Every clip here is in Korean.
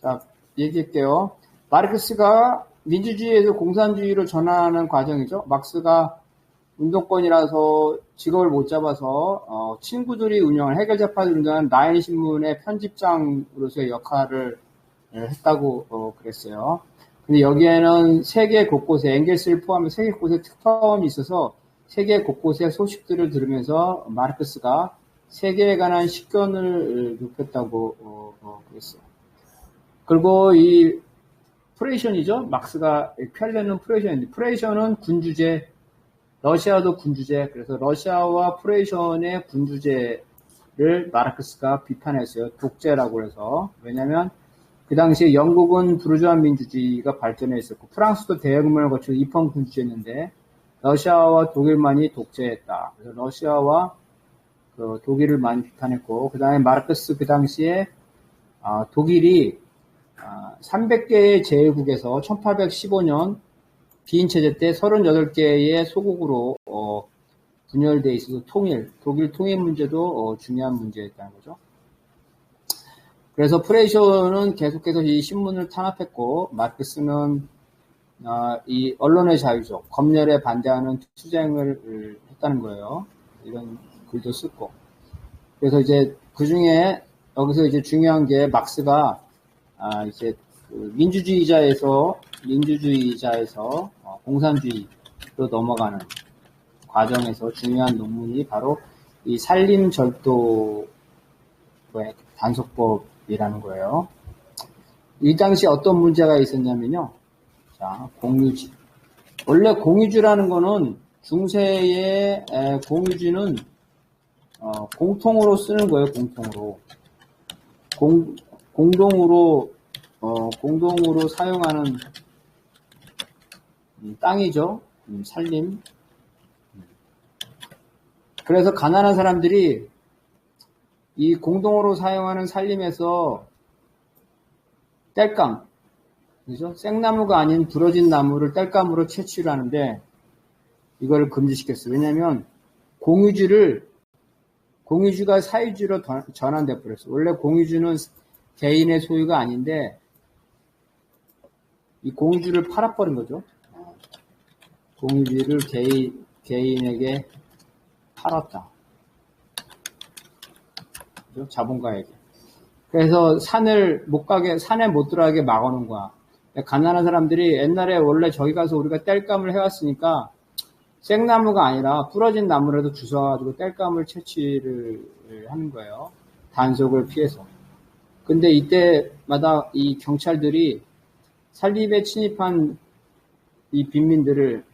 자, 얘기할게요. 마르크스가 민주주의에서 공산주의로 전환하는 과정이죠. 막스가 운동권이라서 직업을 못 잡아서 친구들이 운영한 해결재판을 운영한 나인 신문의 편집장으로서의 역할을 했다고 그랬어요. 근데 여기에는 세계 곳곳에 엥겔스를 포함해 세계 곳곳에 특파원이 있어서 세계 곳곳의 소식들을 들으면서 마르크스가 세계에 관한 식견을 높였다고 그랬어요. 그리고 이 프레이션이죠. 막스가 펼려는 프레이션인데 프레이션은 군주제, 러시아도 군주제. 그래서 러시아와 프레이션의 군주제를 마르크스가 비판했어요. 독재라고 해서. 왜냐하면 그 당시에 영국은 부르주아 민주주의가 발전해 있었고 프랑스도 대혁명을 거치고 입헌 군주제였는데 러시아와 독일만이 독재했다. 그래서 러시아와 독일을 많이 비판했고 그 다음에 마르크스 그 당시에 독일이 300개의 제국에서 1815년 비인체제 때 38개의 소국으로 분열되어 있어서 독일 통일 문제도 중요한 문제였다는 거죠. 그래서 프레이션은 계속해서 이 신문을 탄압했고 마르크스는 이 언론의 자유죠. 검열에 반대하는 투쟁을 했다는 거예요. 이런 글도 쓰고. 그래서 이제 그 중에 여기서 이제 중요한 게 막스가 이제 그 민주주의자에서 공산주의로 넘어가는 과정에서 중요한 논문이 바로 이 산림절도의 단속법이라는 거예요. 이 당시 어떤 문제가 있었냐면요. 자, 공유지. 원래 공유주라는 거는 중세의 공유주는 공통으로 쓰는 거예요. 공동으로 사용하는 땅이죠. 산림. 그래서 가난한 사람들이 이 공동으로 사용하는 산림에서 땔감, 그죠? 생나무가 아닌 부러진 나무를 땔감으로 채취를 하는데 이걸 금지시켰어요. 왜냐하면 공유주가 사유지로 전환돼 버렸어요. 원래 공유주는 개인의 소유가 아닌데 이 공유주를 팔아버린 거죠. 공유주를 개인에게 팔았다. 그죠? 자본가에게. 그래서 산에 못 들어가게 막아놓은 거야. 가난한 사람들이 옛날에 원래 저기 가서 우리가 땔감을 해왔으니까 생나무가 아니라 부러진 나무라도 주워가지고 땔감을 채취를 하는 거예요. 단속을 피해서. 근데 이때마다 이 경찰들이 산림에 침입한 이 빈민들을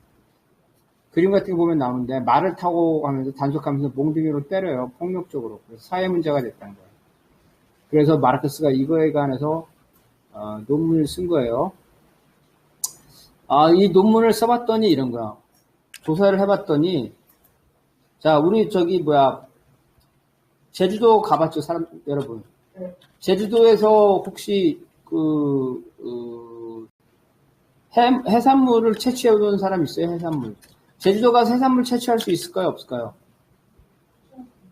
그림 같은 거 보면 나오는데 말을 타고 가면서 단속하면서 몽둥이로 때려요. 폭력적으로. 그래서 사회 문제가 됐다는 거예요. 그래서 마르크스가 이거에 관해서 논문을 쓴 거예요. 이 논문을 써봤더니 이런 거야. 조사를 해봤더니 자 우리 제주도 가봤죠 여러분. 네. 제주도에서 혹시 해산물을 채취해오는 사람 있어요? 해산물. 제주도 가서 해산물 채취할 수 있을까요? 없을까요?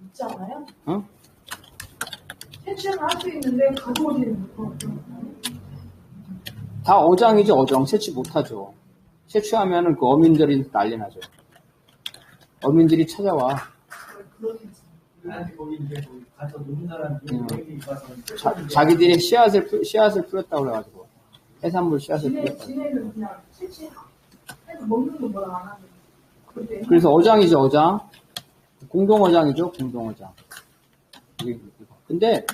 있지 않아요? 어? 채취는 할 수 있는데 가져오지는 못하죠. 다 어장이죠. 어장. 채취 못하죠. 채취하면은 그 어민들이 난리 나죠. 어민들이 찾아와. 가서 노는 사람들이 자기들이 씨앗을 뿌렸다고 그래가지고 해산물 씨앗을 뿌렸다고. 지네는 그냥 채취해서 먹는 것보다 안 하는. 그래서 어장이죠. 어장. 공동어장이죠. 공동어장. 근데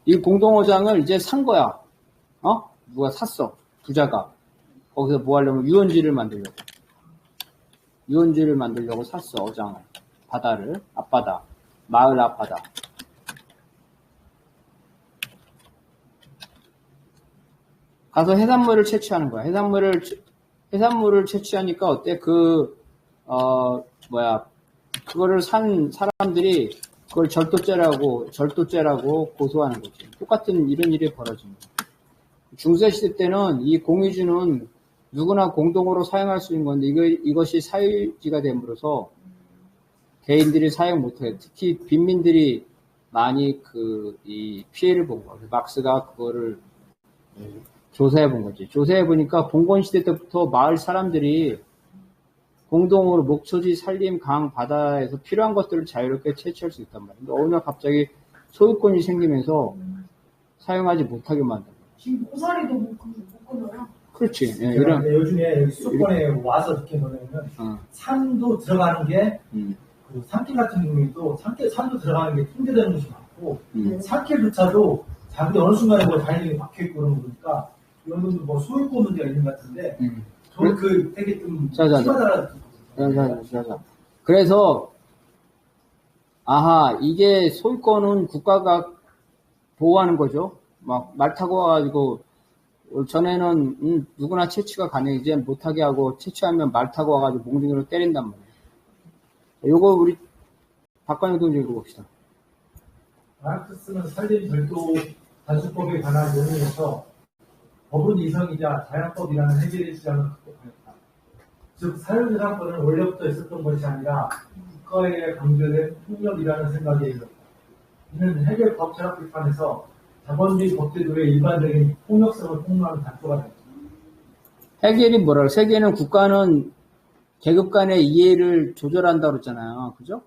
이 공동어장을 이제 산 거야. 누가 샀어. 부자가. 거기서 뭐 하려면 유원지를 만들려고 샀어. 어장을. 바다를. 앞바다. 마을 앞바다. 가서 해산물을 채취하는 거야. 해산물을 채취하니까 어때? 그거를 산 사람들이 그걸 절도죄라고 고소하는 거지. 똑같은 이런 일이 벌어집니다. 중세시대 때는 이 공유주는 누구나 공동으로 사용할 수 있는 건데 이것이 사유지가 됨으로써 개인들이 사용 못해요. 특히 빈민들이 많이 이 피해를 본 거예요. 막스가 그거를 조사해 본 거지. 조사해 보니까 봉건 시대 때부터 마을 사람들이 공동으로 목초지, 살림, 강, 바다에서 필요한 것들을 자유롭게 채취할 수 있단 말이야. 근데 어느 날 갑자기 소유권이 생기면서 사용하지 못하게 만든 거야. 지금 고사리도 못 끊어요. 그렇지. 예, 이런 이런. 요즘에 수도권에 와서 이렇게 보면은 산도 들어가는 게 그 산길 같은 경우에도 산도 들어가는 게 통제되는 곳이 많고 산길조차도 자기 어느 순간에 뭐 달리기 막혀있고 그러는 거니까 이런 분들 뭐 소유권 문제가 있는 것 같은데 저는 그 되게 좀 심하다라는 자. 그래서 아하, 이게 소유권은 국가가 보호하는 거죠. 막 말 타고 와가지고 전에는 누구나 채취가 가능해. 이제 못하게 하고 채취하면 말 타고 와가지고 몽둥이로 때린단 말이에요. 요거 우리 박관영 동지 읽어봅시다. 마르크스는 살림 별도 단수법에 관한 논의에서 법은 이성이자 자연법이라는 해결의 주장을 극복하였다. 즉 사유재산권은 원래부터 있었던 것이 아니라 국가에 강조된 폭력이라는 생각에 이르렀다. 이는 해결 법철학 비판에서 자본주의 법제도의 일반적인 폭력성을 폭로하는 단초가 됐다. 해겔이 뭐라고? 세계는 국가는 계급 간의 이해를 조절한다고 그랬잖아요. 그죠?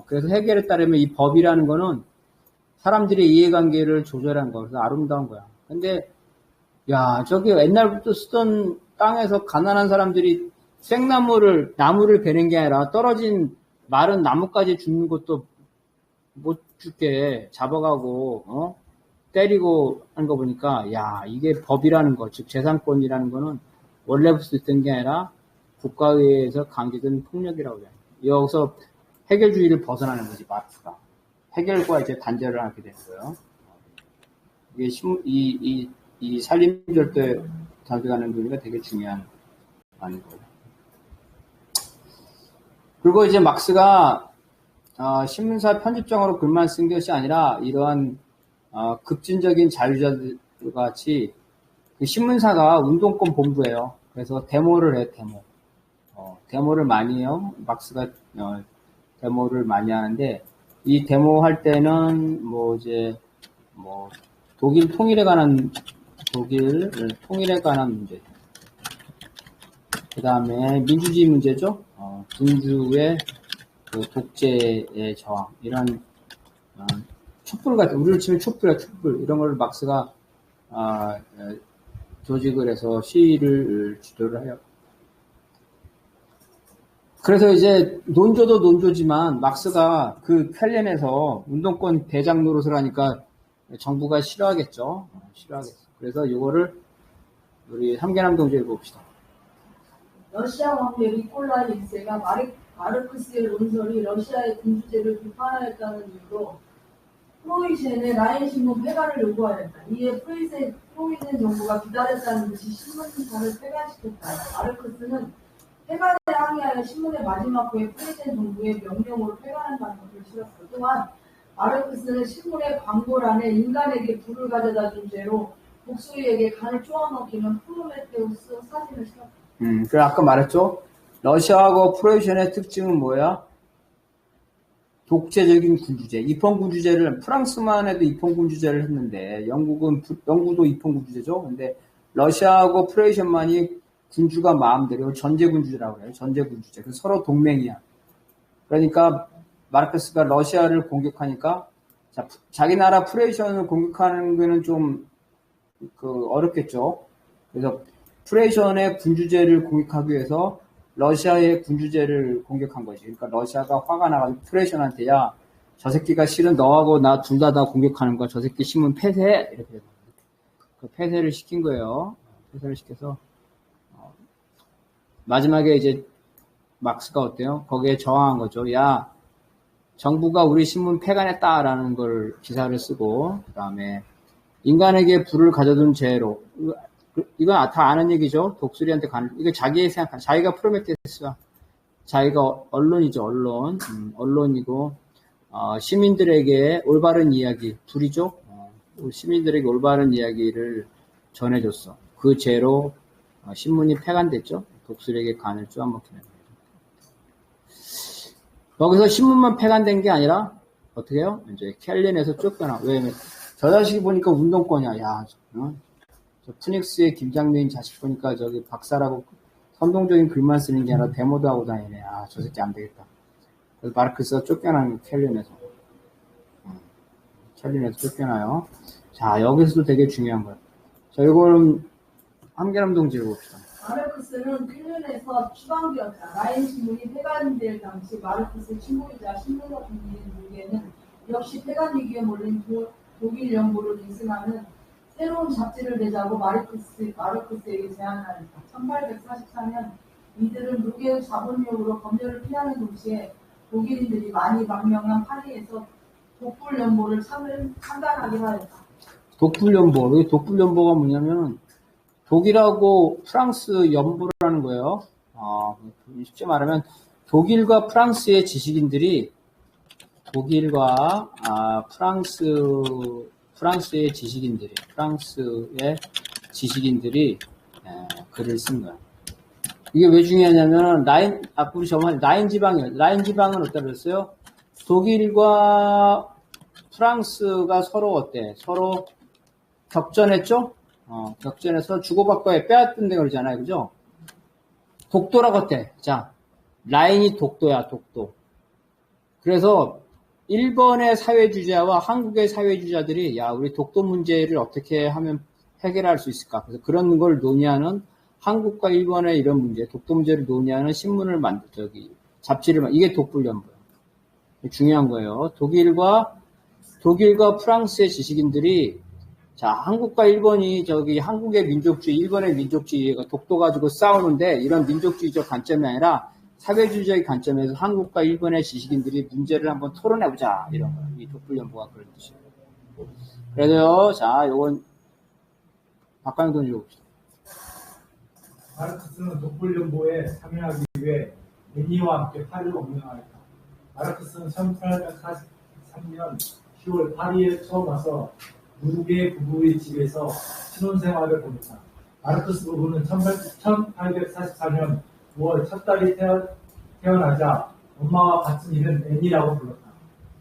그래서 해겔에 따르면 이 법이라는 거는 사람들의 이해관계를 조절한 거. 그래서 아름다운 거야. 근데, 야, 저기 옛날부터 쓰던 땅에서 가난한 사람들이 나무를 베는 게 아니라 떨어진 마른 나무까지 줍는 것도 못 죽게 잡아가고, 때리고 하는 거 보니까, 야, 이게 법이라는 거, 즉 재산권이라는 거는 원래부터 있던 게 아니라 국가의회에서 강제된 폭력이라고 해요. 여기서 해결주의를 벗어나는 거지, 마르크스가. 해결과 이제 단절을 하게 되는 거예요. 이게 이 살림절도에 담겨가는 논의가 되게 중요한 거예요. 그리고 이제 막스가 신문사 편집장으로 글만 쓴 것이 아니라 이러한 급진적인 자유자들 같이 그 신문사가 운동권 본부예요. 그래서 데모를 해, 데모를 많이 해요. 막스가 데모를 많이 하는데 이 데모 할 때는 독일 통일에 관한 문제, 그 다음에 민주주의 문제죠. 군주의 그 독재의 저항, 이런 촛불 같은, 우리를 치면 촛불이야, 촛불. 이런 걸 막스가 조직을 해서 시위를 주도를 해요. 그래서 이제 논조도 논조지만 막스가 그 켈렌에서 운동권 대장 노릇을 하니까 정부가 싫어하겠죠. 그래서 이거를 우리 함계남 동지 읽어봅시다. 러시아 왕비 니콜라이 1세가 마르크스의 논설이 러시아의 군주제를 비판하였다는 이유로 프로이센의 라인 신문 폐간을 요구하였다. 이에 프로이센 정부가 기다렸다는 듯이 신문사를 폐간시켰다. 마르크스는 폐간에 항의하여 신문의 마지막 후에 프로이센 정부의 명령으로 폐간한다는 것을 실었어. 또한 마르크스는 신문의 광고란에 인간에게 불을 가져다 준 죄로 목소리에게 간을 쪼아넣기는 프로메테우스 사진을 실었다. 그래 아까 말했죠. 러시아하고 프로이센의 특징은 뭐야? 독재적인 군주제. 입헌군주제를 프랑스만 해도 입헌군주제를 했는데 영국도 입헌군주제죠. 근데 러시아하고 프로이센만이 군주가 마음대로 전제군주제라고 해요. 전제군주제. 그래서 서로 동맹이야. 그러니까 마르크스가 러시아를 공격하니까 자기 나라 프로이센을 공격하는 거는 좀 어렵겠죠. 그래서 프로이센의 군주제를 공격하기 위해서 러시아의 군주제를 공격한 거지. 그러니까 러시아가 화가 나가지고 프로이센한테 야, 저 새끼가 실은 너하고 나 둘 다 공격하는 거야. 저 새끼 신문 폐쇄해. 이렇게 그 폐쇄를 시킨 거예요. 폐쇄를 시켜서 마지막에 이제 막스가 어때요? 거기에 저항한 거죠. 야, 정부가 우리 신문 폐간했다라는 걸 기사를 쓰고, 그 다음에 인간에게 불을 가져둔 죄로, 이건 다 아는 얘기죠. 독수리한테 이거 자기가 프로메테우스야. 자기가 언론이죠, 언론이고, 시민들에게 올바른 이야기, 둘이죠. 시민들에게 올바른 이야기를 전해줬어. 그 죄로 신문이 폐간됐죠. 독수리에게 간을 쪼아먹히는 거예요. 거기서 신문만 폐간된 게 아니라 어떻게 해요? 이제 켈린에서 쫓겨나. 왜냐면 저 자식이 보니까 운동권이야. 야, 저 푸닉스의 김장민 자식 보니까 저기 박사라고 선동적인 글만 쓰는 게 아니라 데모도 하고 다니네. 아, 저 새끼 안 되겠다. 그래서 마르크스가 쫓겨나는 켈린에서. 켈린에서 쫓겨나요. 자, 여기서도 되게 중요한 거예요. 자, 이거는 함계남 동지 읽어봅시다. 마르크스는 킬른에서 추방되었다. 라인 신문이 폐간될 당시 마르크스 친구이자 신문가 중인 누게는 역시 폐간 위기에 몰린 독일 연구를 계승하는 새로운 잡지를 내자고 마르크스에게 제안하였다. 1844년 이들은 누게의 자본력으로 검열을 피하는 동시에 독일인들이 많이 망명한 파리에서 독불연보를 창단하게 하였다. 독불연보. 여기 독불연보가 뭐냐면 독일하고 프랑스 연보라는 거예요. 쉽게 말하면 독일과 프랑스의 지식인들이 프랑스의 지식인들이 글을 쓴 거야. 이게 왜 중요하냐면 라인 지방은 어디다 그랬어요? 독일과 프랑스가 서로 어때? 서로 격전했죠? 격전해서 주고받고 빼앗던 데 그러잖아요. 그죠? 독도라고 어때? 자, 라인이 독도야, 독도. 그래서 일본의 사회주의자와 한국의 사회주의자들이 야, 우리 독도 문제를 어떻게 하면 해결할 수 있을까? 그래서 그런 걸 논의하는 한국과 일본의 이런 문제, 독도 문제를 논의하는 신문을 잡지를 이게 독불연보예요. 중요한 거예요. 독일과 프랑스의 지식인들이 자, 한국과 일본이 한국의 민족주의, 일본의 민족주의가 독도 가지고 싸우는데 이런 민족주의적 관점이 아니라 사회주의적 관점에서 한국과 일본의 지식인들이 문제를 한번 토론해보자. 이런 거예요. 이 독불연보가 그런 뜻이에요. 그래서요, 자, 요건 박광동 읽어봅시다. 마르크스는 독불연보에 참여하기 위해 애니와 함께 파리를 운명하였다. 마르크스는 1843년 10월 파리에 처음 와서 누게 부부의 집에서 신혼생활을 보냈다. 마르크스 부부는 1844년 5월 첫 딸이 태어나자 엄마와 같은 이름 애니라고 불렀다.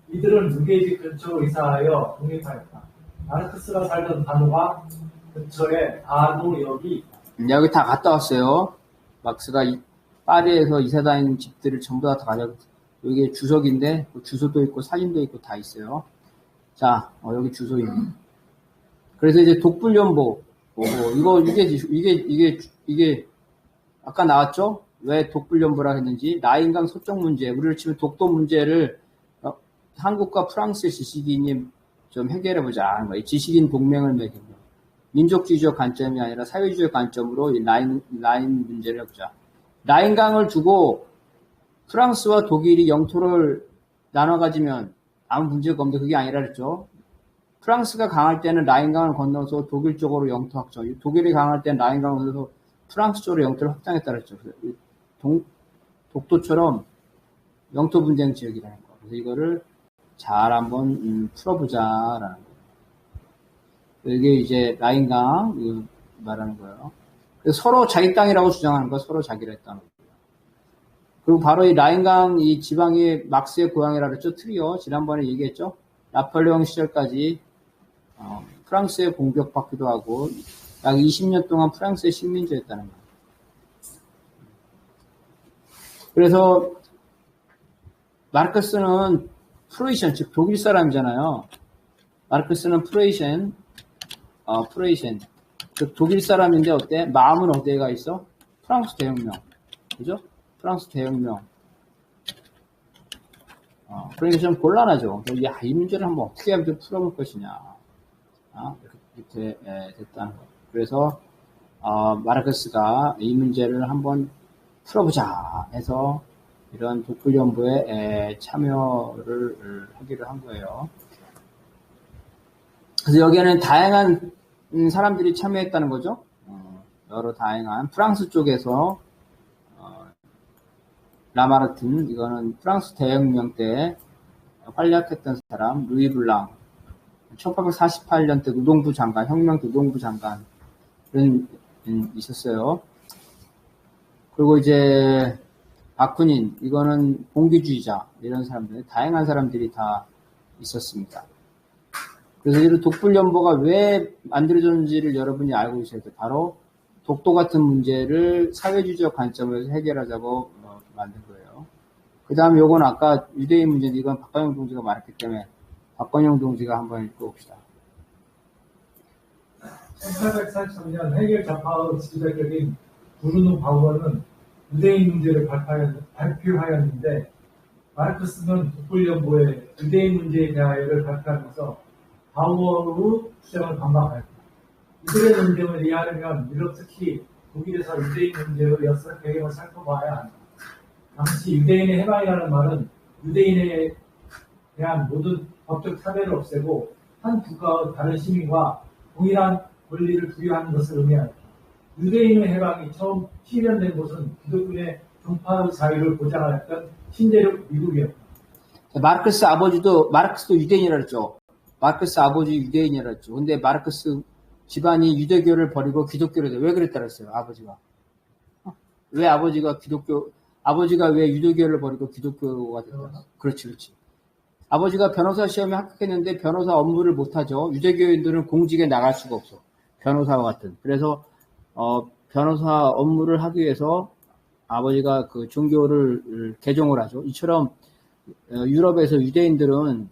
이들은 누게 집 근처로 이사하여 독립하였다. 마르크스가 살던 단호가 근처에 아도역이 있다. 여기 다 갔다 왔어요. 막스가 파리에서 이사 다니는 집들을 전부 다 가져고 여기 주석인데 주소도 있고 사진도 있고 다 있어요. 자, 여기 주소입니다. 그래서 이제 독불연보 이게 아까 나왔죠? 왜 독불연보라 했는지 라인강 서쪽 문제, 우리를 치면 독도 문제를 한국과 프랑스의 지식인이 좀 해결해보자 하는 거예요. 지식인 동맹을 맺은 거. 민족주의적 관점이 아니라 사회주의적 관점으로 이 라인 문제를 해보자. 라인강을 두고 프랑스와 독일이 영토를 나눠 가지면 아무 문제가 없는데 그게 아니라 그랬죠. 프랑스가 강할 때는 라인강을 건너서 독일 쪽으로 영토 확장, 독일이 강할 때는 라인강을 건너서 프랑스 쪽으로 영토를 확장했다 그랬죠. 독도처럼 영토 분쟁 지역이라는 거. 그래서 이거를 잘 한번 풀어보자라는 거예요. 이게 이제 라인강 말하는 거예요. 그래서 서로 자기 땅이라고 주장하는 거, 서로 자기를 했다는 거예요. 그리고 바로 이 라인강 이 지방이 막스의 고향이라 그랬죠. 트리오 지난번에 얘기했죠. 나폴레옹 시절까지 프랑스에 공격받기도 하고 약 20년 동안 프랑스의 식민지였다는 거예요. 그래서 마르크스는 프로이션, 즉 독일 사람이잖아요. 마르크스는 프로이션, 즉 독일 사람인데 어때? 마음은 어디에 가 있어? 프랑스 대혁명, 그죠? 프랑스 대혁명. 그러니까 좀 곤란하죠. 야, 이 문제를 한번 어떻게 하면 풀어볼 것이냐. 이렇게 됐다는 거. 그래서 마르크스가 이 문제를 한번 풀어보자 해서 이런 독불연보에 참여를 하기로 한 거예요. 그래서 여기에는 다양한 사람들이 참여했다는 거죠. 여러 다양한 프랑스 쪽에서 라마르틴, 이거는 프랑스 대혁명 때 활약했던 사람, 루이 블랑, 1848년 때 노동부 장관, 혁명 노동부 장관 있었어요. 그리고 이제 바쿠닌, 이거는 봉기주의자, 이런 사람들, 다양한 사람들이 다 있었습니다. 그래서 이런 독불연보가 왜 만들어졌는지를 여러분이 알고 있어야 돼요. 바로 독도 같은 문제를 사회주의적 관점에서 해결하자고 만든 거예요. 그 다음에 요건 아까 유대인 문제인데 이건 박건영 동지가 말했기 때문에 박건영 동지가 한번 읽어봅시다. 1843년 해겔 좌파의 지도자격인 브루노 바우어는 유대인 문제를 발표하였는데 마르크스는 독불연보의 유대인 문제에 대하여를 발표하면서 바우어의 주장을 반박하였다. 이들의 논쟁을 이해하려면 유럽 특히 독일에서 유대인 문제의 역사적 배경을 살펴봐야 한다. 당시 유대인의 해방이라는 말은 유대인에 대한 모든 법적 차별을 없애고 한 국가의 다른 시민과 동일한 권리를 부여하는 것을 의미한다. 유대인의 해방이 처음 실현된 곳은 기독교의 종파의 자유를 보장하였던 신대륙 미국이었다. 마르크스도 유대인이라 그랬죠. 마르크스 아버지 유대인이라 그랬죠. 근데 마르크스 집안이 유대교를 버리고 기독교를 왜 그랬다 그랬어요, 아버지가. 왜 아버지가 왜 유대교를 버리고 기독교가 됐다? 그렇지. 아버지가 변호사 시험에 합격했는데 변호사 업무를 못하죠. 유대교인들은 공직에 나갈 수가 없어. 변호사와 같은. 그래서, 변호사 업무를 하기 위해서 아버지가 그 종교를 개종을 하죠. 이처럼 유럽에서 유대인들은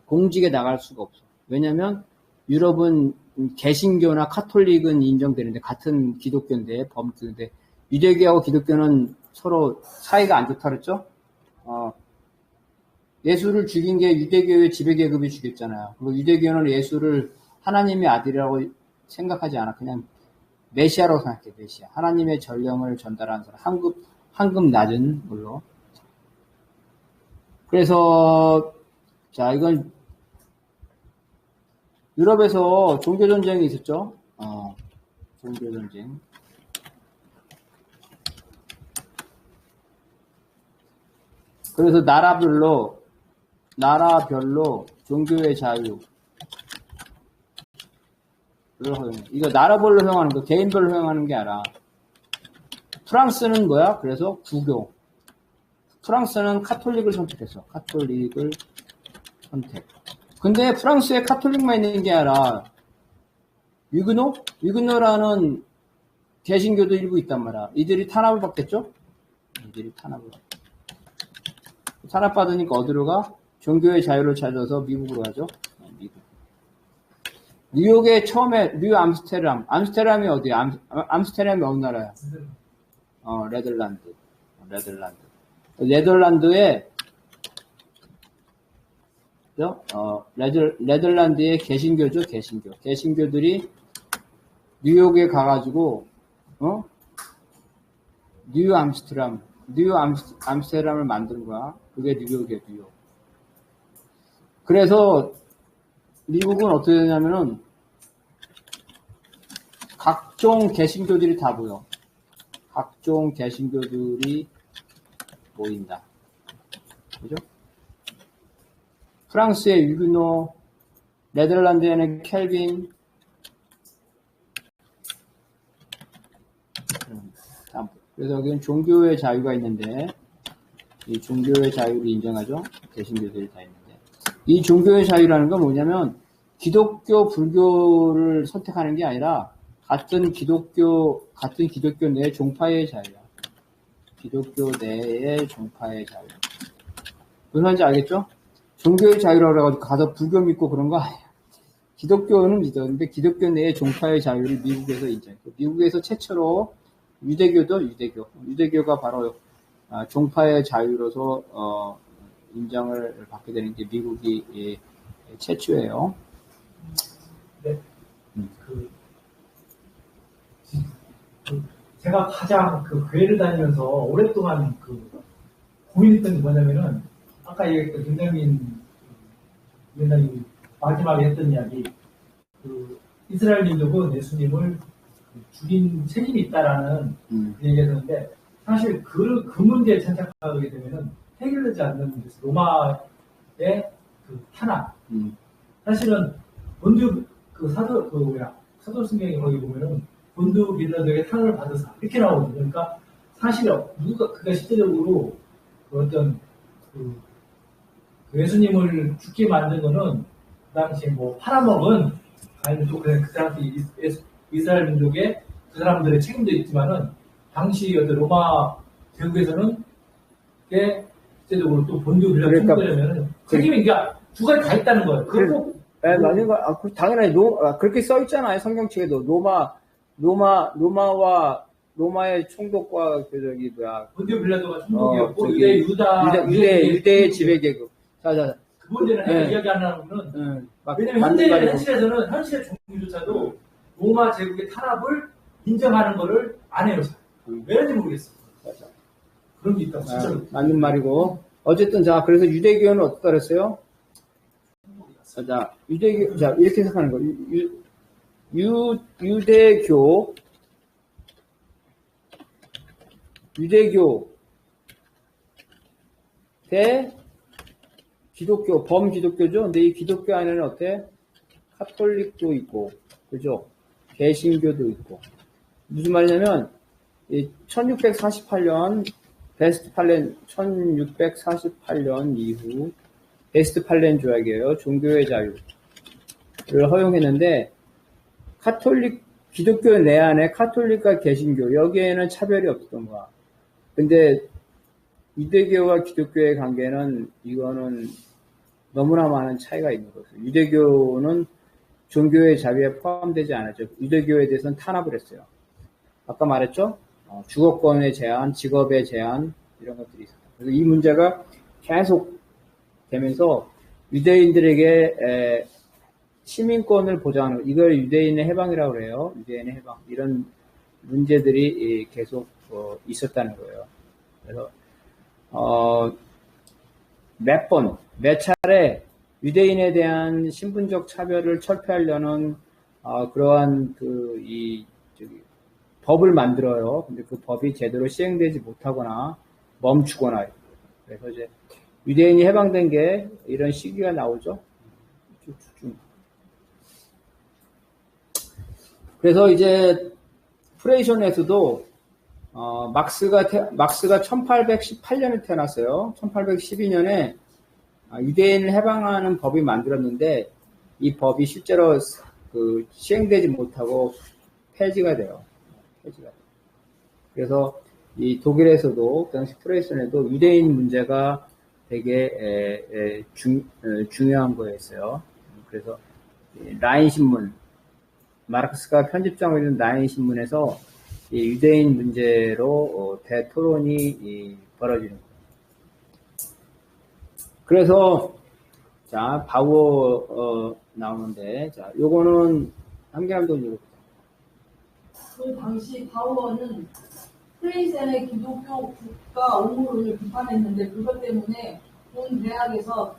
공직에 나갈 수가 없어. 왜냐면 유럽은 개신교나 카톨릭은 인정되는데 같은 기독교인데 범교인데 유대교하고 기독교는 서로 사이가 안 좋다 그랬죠? 예수를 죽인 게 유대교의 지배계급이 죽였잖아요. 그리고 유대교는 예수를 하나님의 아들이라고 생각하지 않아. 그냥 메시아라고 생각해, 메시아. 하나님의 전령을 전달하는 사람. 한급 낮은 걸로. 그래서, 자, 이건 유럽에서 종교전쟁이 있었죠? 종교전쟁. 그래서 나라별로 종교의 자유. 이거 나라별로 허용하는 거, 개인별로 허용하는 게 아니라. 프랑스는 뭐야? 그래서 구교. 프랑스는 카톨릭을 선택했어. 카톨릭을 선택. 근데 프랑스에 카톨릭만 있는 게 아니라, 위그노라는 개신교도 일부 있단 말이야. 이들이 탄압을 받겠죠? 탄압받으니까 어디로 가? 종교의 자유를 찾아서 미국으로 가죠. 미국. 뉴욕에 처음에 암스테르담이 어디야? 암스테르담이 어느 나라야? 네덜란드의 개신교죠, 개신교. 개신교들이 뉴욕에 가가지고, 뉴 암스테르담을 만든 거야. 그게 뉴욕이에요, 뉴욕. 그래서 미국은 어떻게 되냐면은 각종 개신교들이 다 보여. 각종 개신교들이 모인다. 그죠? 프랑스의 위그노, 네덜란드에는 켈빈, 그래서 여기는 종교의 자유가 있는데, 이 종교의 자유를 인정하죠? 개신교들이 다 있는데. 이 종교의 자유라는 건 뭐냐면, 기독교, 불교를 선택하는 게 아니라, 같은 기독교 내 종파의 자유야. 기독교 내의 종파의 자유. 무슨 말인지 알겠죠? 종교의 자유라고 해가지고 가서 불교 믿고 그런 거 아니야. 기독교는 믿었는데 기독교 내의 종파의 자유를 미국에서 인정했고, 미국에서 최초로 유대교가 바로 종파의 자유로서 인정을 받게 되는 게 미국이 최초예요. 네. 제가 가장 교회를 다니면서 오랫동안 고민했던 게 뭐냐면은, 아까 얘기했던 김정민 위원장이 마지막에 했던 이야기, 이스라엘 민족은 예수님을 죽인 책임이 있다라는 얘기를 했는데, 사실 그 문제에 착착하게 되면은 해결되지 않는 문제, 로마의 탄압. 사실은 사도승경에 거기 보면은 본드 빌라도에게 탄압을 받으사 이렇게 나오거든요. 그러니까 사실 그가 실제적으로 어떤 예수님을 죽게 만든 거는 그 당시에 뭐 팔아먹은, 아니면 또 그냥 그 당시 이스라엘 민족의 그 사람들의 책임도 있지만은, 당시 어떤 로마 제국에서는 그게 실제적으로 또 본교 빌라 그러니까 통과되면은 책임이, 그러니까 두 가지 다 있다는 거예요. 그리고 맞는 거, 당연히, 그렇게 써 있잖아요. 성경책에도. 로마의 총독과, 본교 빌라도가 총독이었고, 저기, 유대의 지배계급. 그 문제는 네. 이야기 안 하면은, 막, 왜냐면 현실에서는, 현실의 종교조차도 로마 제국의 탄압을 인정하는 거를 안 해요. 왜 그런지 모르겠어. 그런 게 있다고, 진짜로. 맞는 말이고. 어쨌든, 그래서 유대교는 어떻다 그랬어요? 유대교, 이렇게 생각하는 거. 유대교 대 기독교, 범기독교죠. 근데 이 기독교 안에는 어때? 카톨릭도 있고, 그죠? 개신교도 있고. 무슨 말이냐면, 1648년, 베스트팔렌, 1648년 이후, 베스트팔렌 조약이에요. 종교의 자유를 허용했는데, 기독교 내안에 카톨릭과 개신교, 여기에는 차별이 없었던 거야. 근데, 유대교와 기독교의 관계는, 이거는 너무나 많은 차이가 있는 거죠. 유대교는 종교의 자유에 포함되지 않았죠. 유대교에 대해서는 탄압을 했어요. 아까 말했죠? 주거권의 제한, 직업의 제한, 이런 것들이 있어요. 그래서 이 문제가 계속 되면서 유대인들에게 시민권을 보장하는, 이걸 유대인의 해방이라고 그래요. 유대인의 해방. 이런 문제들이 계속 있었다는 거예요. 그래서 몇 차례 유대인에 대한 신분적 차별을 철폐하려는 그러한 법을 만들어요. 근데 그 법이 제대로 시행되지 못하거나 멈추거나. 그래서 이제 유대인이 해방된 게 이런 시기가 나오죠. 그래서 이제 프레이션에서도 막스가 1818년에 태어났어요. 1812년에 유대인을 해방하는 법이 만들었는데 이 법이 실제로 시행되지 못하고 폐지가 돼요. 그래서 이 독일에서도 그 당시 프레이션에도 유대인 문제가 되게 중요한 거였어요. 그래서 라인 신문, 마르크스가 편집장으로 있는 라인 신문에서 이 유대인 문제로 대토론이 벌어지는 거예요. 그래서 바우어 나오는데 요거는 한계남도 읽어보세요. 그 당시 바우어는 프레이센의 기독교 국가 옹호론을 비판했는데 그것 때문에 본 대학에서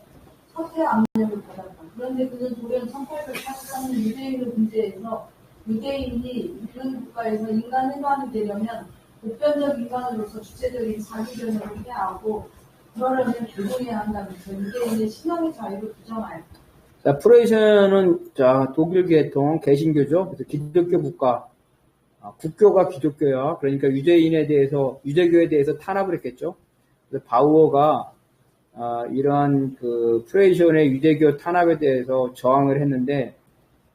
사퇴 압력을 받았다. 그런데 그는 돌연 1883년 유대인을 문제에서 유대인이 이런 국가에서 인간 해방이 되려면 보편적 인간으로서 주체적인 자기견을 해야 하고 그러려면 개종해야 한다면서 유대인의 신앙의 자유를 부정하였다. 프레이션은 독일 계통 개신교죠. 그래서 기독교 국가, 국교가 기독교야. 그러니까 유대교에 대해서 탄압을 했겠죠. 그래서 바우어가 이러한 프레이션의 유대교 탄압에 대해서 저항을 했는데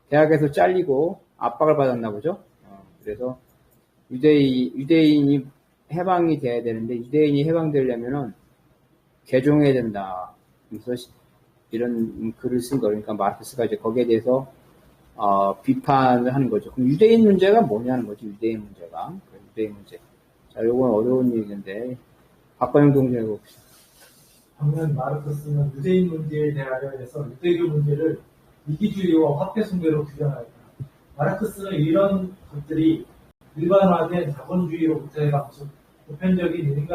대학에서 잘리고 압박을 받았나 보죠. 그래서 유대인이 해방이 돼야 되는데 유대인이 해방되려면은 개종해야 된다. 그래서 이런 글을 쓴 거. 그러니까 마르크스가 이제 거기에 대해서 비판을 하는 거죠. 그럼 유대인 문제가 뭐냐는 거죠. 유대인 문제가. 유대인 문제. 요건 어려운 얘기인데 박관영 동생 해봅시다. 반면 마르크스는 유대인 문제에 대하여서 유대교 문제를 이기주의와 화폐숭배로 규정하였다. 마르크스는 이런 것들이 일반화된 자본주의로부터 해방, 즉 보편적인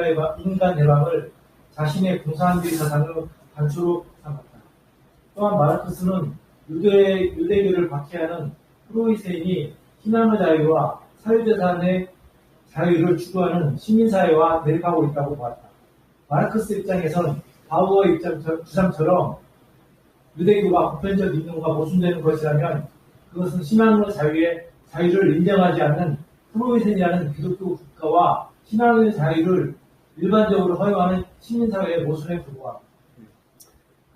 인간 해방을 자신의 공산주의 사상의 단초로 삼았다. 또한 마르크스는 유대교를 박해하는 프로이센이 신앙의 자유와 사유재산의 자유를 추구하는 시민사회와 대립하고 있다고 보았다. 마르크스 입장에선 바우어의 주장처럼 유대교가 보편적 인권과 모순되는 것이라면 그것은 신앙의 자유를 인정하지 않는 프로이센이라는 기독교 국가와 신앙의 자유를 일반적으로 허용하는 시민사회의 모순에 불과합니다.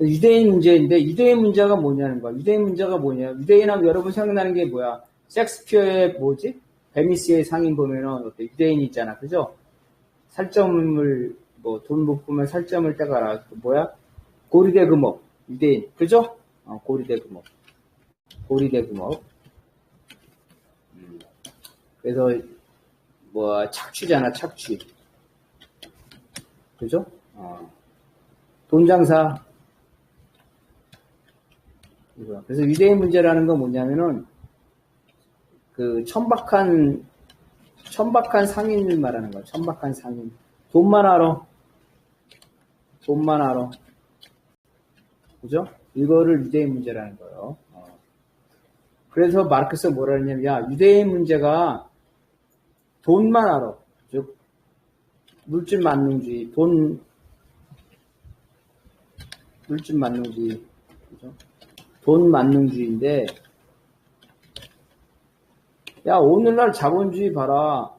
유대인 문제인데, 유대인 문제가 뭐냐는 거야. 유대인 문제가 뭐냐. 유대인 하면 여러분 생각나는 게 뭐야. 섹스피어의 뭐지? 베니스의 상인 보면은, 어때? 유대인이 있잖아. 그죠? 살점을, 뭐, 돈 못 보면 살점을 떼가라. 뭐야? 고리대 금업. 유대인. 그죠? 고리대 금업. 고리대 금업. 그래서, 뭐, 착취잖아, 착취. 그죠? 돈 장사. 그래서 유대인 문제라는 건 뭐냐면은, 그, 천박한 상인을 말하는 거야. 천박한 상인. 돈만 알아. 돈만 알아. 그죠? 이거를 유대인 문제라는 거예요. 그래서 마르크스가 뭐라 했냐면, 야, 유대인 문제가 돈만 알아. 즉, 물질 만능주의, 물질 만능주의. 그죠? 돈 만능주의인데, 야, 오늘날 자본주의 봐라.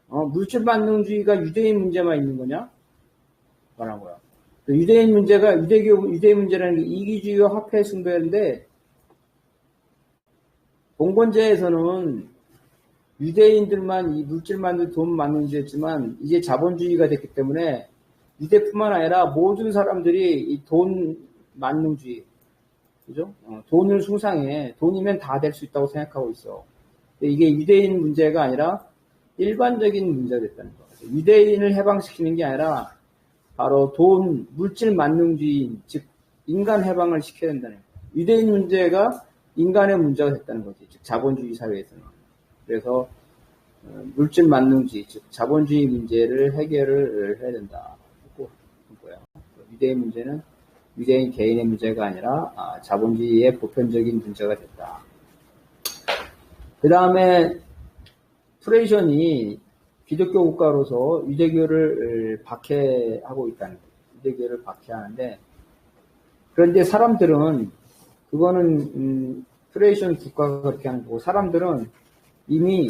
물질 만능주의가 유대인 문제만 있는 거냐? 말한 거야. 유대인 문제가, 유대인 문제라는 게 이기주의와 화폐 숭배인데, 봉건제에서는 유대인들만 이 물질 만능 돈 만능주의였지만, 이제 자본주의가 됐기 때문에, 유대뿐만 아니라 모든 사람들이 이 돈 만능주의, 그죠? 돈을 숭상해. 돈이면 다 될 수 있다고 생각하고 있어. 이게 유대인 문제가 아니라 일반적인 문제가 됐다는 거예요. 유대인을 해방시키는 게 아니라 바로 돈, 물질 만능주의, 즉 인간 해방을 시켜야 된다는 거예요. 유대인 문제가 인간의 문제가 됐다는 거지. 즉 자본주의 사회에서는. 그래서 물질 만능주의, 즉 자본주의 문제를 해결을 해야 된다. 그거야. 유대인 문제는 유대인 개인의 문제가 아니라 자본주의의 보편적인 문제가 됐다. 그 다음에 프레이션이 기독교 국가로서 유대교를 박해하고 있다는 거예요. 유대교를 박해하는데, 그런데 사람들은 그거는 프레이션 국가가 그렇게 하는 거고, 사람들은 이미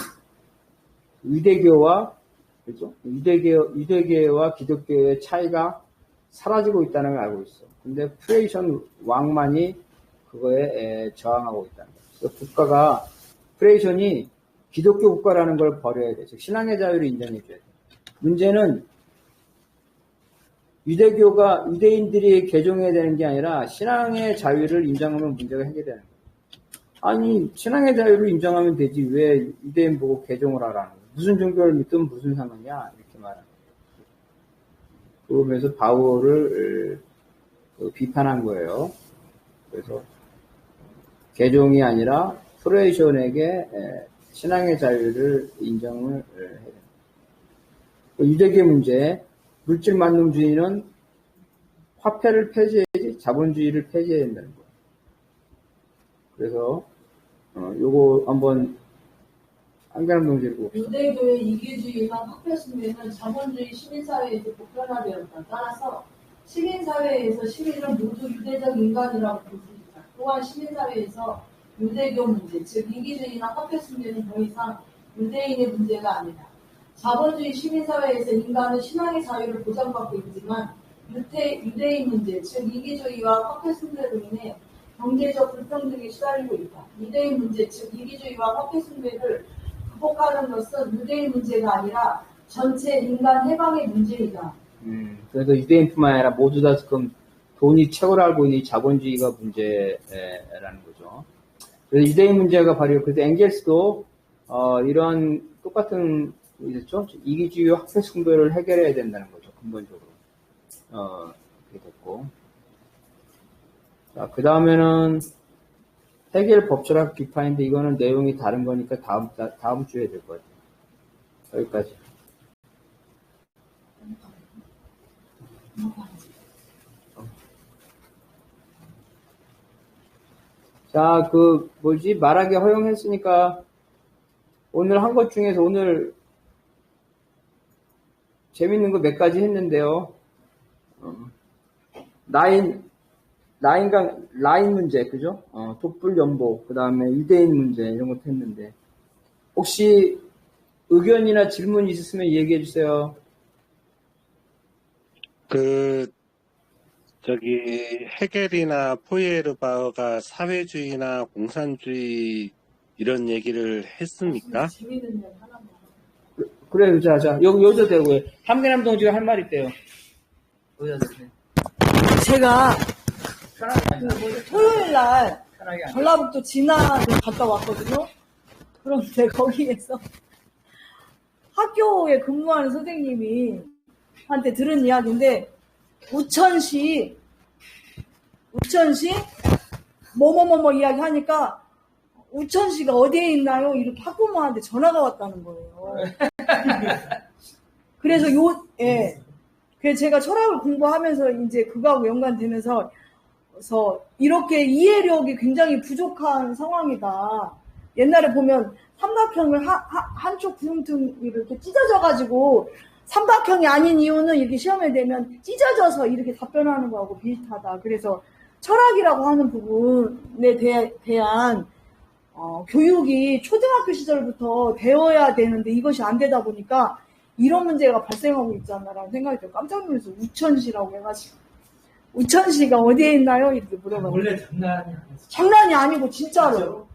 유대교와 그렇죠? 유대교와 기독교의 차이가 사라지고 있다는 걸 알고 있어. 근데 프레이션 왕만이 그거에 저항하고 있다는 거예요. 그래서 국가가 프레이션이 기독교 국가라는 걸 버려야 돼. 즉 신앙의 자유를 인정해줘야 돼. 문제는 유대인들이 개종해야 되는 게 아니라 신앙의 자유를 인정하면 문제가 해결되는 거예요. 아니 신앙의 자유를 인정하면 되지 왜 유대인 보고 개종을 하라는 거예요. 무슨 종교를 믿든 무슨 상관이야 이렇게 말하는 거예요. 그러면서 바울을 비판한 거예요. 그래서 개종이 아니라 프레이션에게 신앙의 자유를 인정을 해야 됩니다. 유대교 문제, 물질 만능주의는 화폐를 폐지해야지 자본주의를 폐지해야 된다는 거예요. 그래서 요거 한번 한가람 동지를 봅시다. 유대교의 이기주의나 화폐 숭배는 자본주의 시민사회에서 보편화되었다. 따라서 시민사회에서 시민은 모두 유대적 인간이라고 볼 수 있다. 또한 시민사회에서 유대교 문제, 즉 이기주의나 화폐 숭배는 더 이상 유대인의 문제가 아니다. 자본주의 시민사회에서 인간은 신앙의 자유를 보장받고 있지만 유대인 문제, 즉 이기주의와 화폐 숭배로 인해 경제적 불평등에 시달리고 있다. 유대인 문제, 즉 이기주의와 화폐 숭배를 극복하는 것은 유대인 문제가 아니라 전체 인간 해방의 문제이다. 그래서 유대인뿐만 아니라 모두 다 지금 돈이 최고로 알고 있는 자본주의가 문제라는 거죠. 그래서 유대인 문제가 바로 그래서 엥겔스도 이런 똑같은 있었죠. 이기주의와 화폐 숭배를 해결해야 된다는 거죠. 근본적으로 그렇게 됐고. 자, 그 다음에는 해결 법철학 비판인데 이거는 내용이 다른 거니까 다음 주에 될 것 같아요. 여기까지. 자, 말하기 허용했으니까 오늘 한 것 중에서 오늘 재밌는 거 몇 가지 했는데요. 라인 문제, 그죠? 독불 연보, 그 다음에 유대인 문제, 이런 것도 했는데. 혹시 의견이나 질문 있으면 얘기해 주세요. 저기 헤겔이나 포이에르바흐가 사회주의나 공산주의 이런 얘기를 했습니까? 재밌는 일 하나만. 그래요, 자, 여기서 되고요. 함계남 동지가 할 말 있대요. 여기서 되세요. 제가 편하게 토요일 날 편하게 앉아. 전라북도 진안을 갔다 왔거든요. 그런데 거기에서 학교에 근무하는 선생님이 한테 들은 이야기인데 우천시 뭐뭐뭐뭐 이야기 하니까 우천시가 어디에 있나요? 이렇게 학부모한테 전화가 왔다는 거예요. 그래서 그래서 제가 철학을 공부하면서 이제 그거하고 연관되면서 이렇게 이해력이 굉장히 부족한 상황이다. 옛날에 보면 삼각형을 한쪽 구름통이 이렇게 찢어져가지고 삼각형이 아닌 이유는 이렇게 시험에 대면 찢어져서 이렇게 답변하는 거하고 비슷하다. 그래서 철학이라고 하는 부분에 대한 교육이 초등학교 시절부터 되어야 되는데 이것이 안 되다 보니까 이런 문제가 발생하고 있지 않나라는 생각이 들어요. 깜짝 놀라서 우천시라고 해가지고 우천시가 어디에 있나요? 이렇게 물어봤는데 원래 장난이 아니었어요. 장난이 아니고 진짜로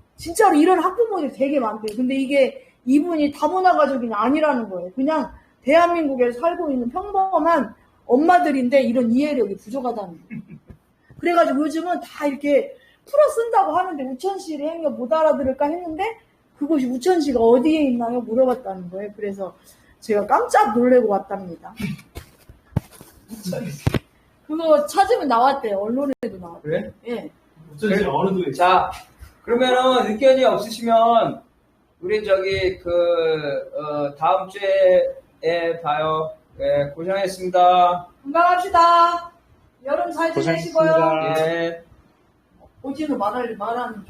이런 학부모들이 되게 많대요. 근데 이게 이분이 다문화 가족이 아니라는 거예요. 그냥 대한민국에 살고 있는 평범한 엄마들인데 이런 이해력이 부족하다는 거예요. 그래가지고 요즘은 다 이렇게 풀어 쓴다고 하는데 우천시를 행여 못 알아들을까 했는데 그것이 우천시가 어디에 있나요? 물어봤다는 거예요. 그래서 제가 깜짝 놀래고 왔답니다. 그거 찾으면 나왔대요. 언론에도 나왔대요. 그래? 예. 어쩐지 어느 도에 자, 그러면은 의견이 없으시면 우리 다음 주에 봐요. 네, 고생하셨습니다. 건강합시다. 여름 잘 지내시고요. 고생했습니다. 예. 어디서 말하는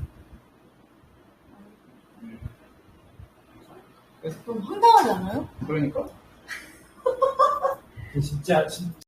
좀 황당하지 않아요? 그러니까. 진짜